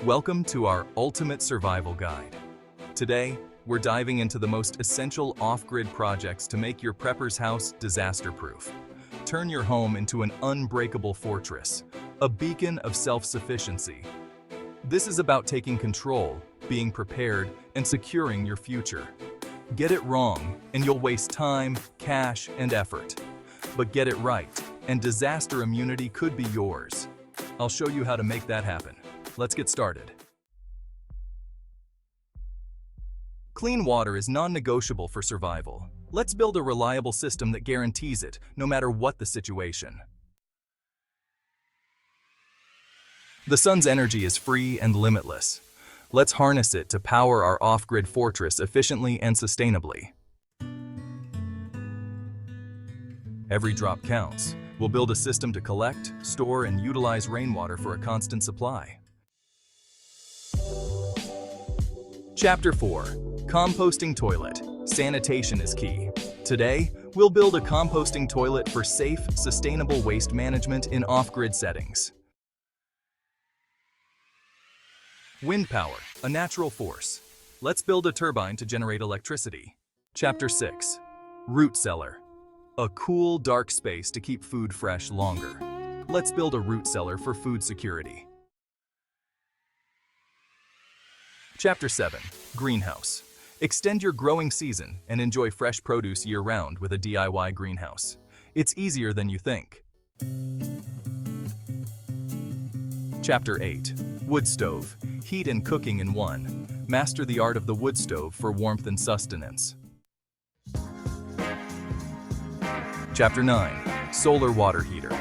Welcome to our Ultimate Survival Guide. Today, we're diving into the most essential off-grid projects to make your prepper's house disaster-proof. Turn your home into an unbreakable fortress, a beacon of self-sufficiency. This is about taking control, being prepared, and securing your future. Get it wrong, and you'll waste time, cash, and effort. But get it right, and disaster immunity could be yours. I'll show you how to make that happen. Let's get started. Clean water is non-negotiable for survival. Let's build a reliable system that guarantees it, no matter what the situation. The sun's energy is free and limitless. Let's harness it to power our off-grid fortress efficiently and sustainably. Every drop counts. We'll build a system to collect, store, and utilize rainwater for a constant supply. Chapter 4. Composting Toilet. Sanitation is key. Today, we'll build a composting toilet for safe, sustainable waste management in off-grid settings. Wind power, a natural force. Let's build a turbine to generate electricity. Chapter 6. Root cellar. A cool, dark space to keep food fresh longer. Let's build a root cellar for food security. Chapter 7. Greenhouse. Extend your growing season and enjoy fresh produce year-round with a DIY greenhouse. It's easier than you think. Chapter 8. Wood stove. Heat and cooking in one. Master the art of the wood stove for warmth and sustenance. Chapter 9. Solar water heater.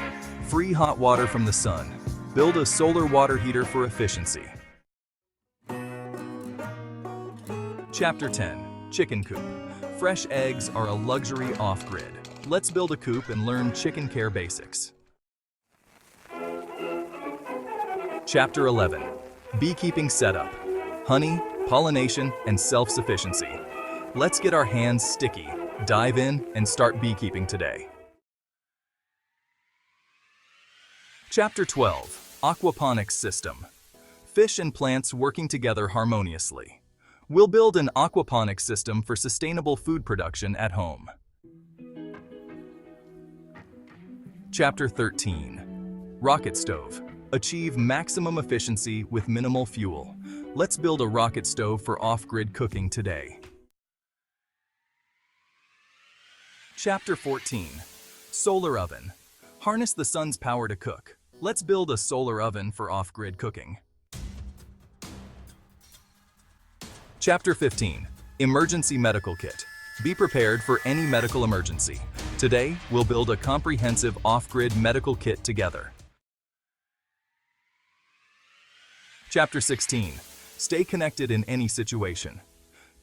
Free hot water from the sun. Build a solar water heater for efficiency. Chapter 10. Chicken coop. Fresh eggs are a luxury off-grid. Let's build a coop and learn chicken care basics. Chapter 11. Beekeeping setup. Honey, pollination, and self-sufficiency. Let's get our hands sticky, dive in, and start beekeeping today. Chapter 12. Aquaponics system. Fish and plants working together harmoniously. We'll build an aquaponics system for sustainable food production at home. Chapter 13. Rocket stove. Achieve maximum efficiency with minimal fuel. Let's build a rocket stove for off-grid cooking today. Chapter 14. Solar oven. Harness the sun's power to cook. Let's build a solar oven for off-grid cooking. Chapter 15. Emergency medical kit. Be prepared for any medical emergency. Today, we'll build a comprehensive off-grid medical kit together. Chapter 16. Stay connected in any situation.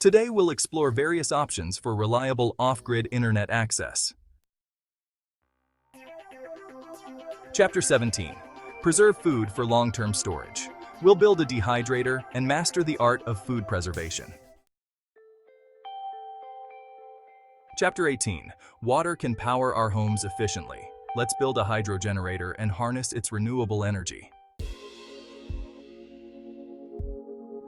Today, we'll explore various options for reliable off-grid internet access. Chapter 17. Preserve food for long-term storage. We'll build a dehydrator and master the art of food preservation. Chapter 18. Water can power our homes efficiently. Let's build a hydro generator and harness its renewable energy.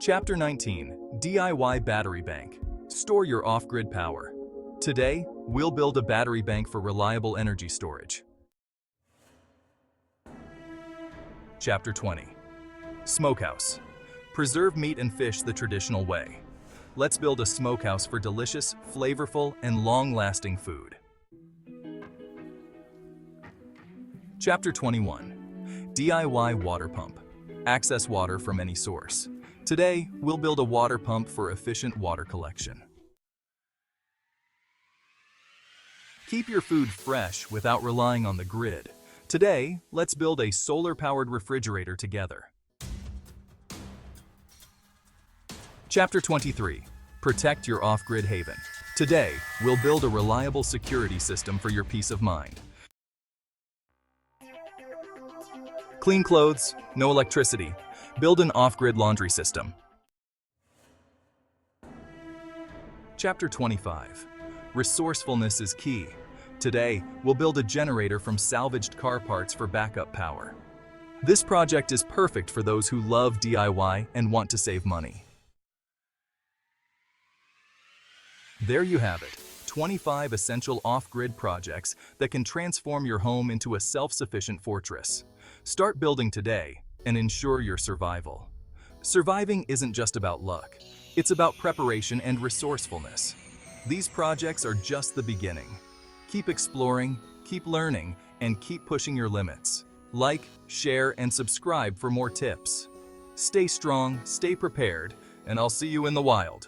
Chapter 19. DIY battery bank. Store your off-grid power. Today, we'll build a battery bank for reliable energy storage. Chapter 20. Smokehouse. Preserve meat and fish the traditional way. Let's build a smokehouse for delicious, flavorful, and long-lasting food. Chapter 21. DIY water pump. Access water from any source. Today, we'll build a water pump for efficient water collection. Keep your food fresh without relying on the grid. Today, let's build a solar-powered refrigerator together. Chapter 23. Protect your off-grid haven. Today, we'll build a reliable security system for your peace of mind. Clean clothes, no electricity. Build an off-grid laundry system. Chapter 25. Resourcefulness is key. Today, we'll build a generator from salvaged car parts for backup power. This project is perfect for those who love DIY and want to save money. There you have it, 25 essential off-grid projects that can transform your home into a self-sufficient fortress. Start building today and ensure your survival. Surviving isn't just about luck. It's about preparation and resourcefulness. These projects are just the beginning. Keep exploring, keep learning, and keep pushing your limits. Like, share, and subscribe for more tips. Stay strong, stay prepared, and I'll see you in the wild.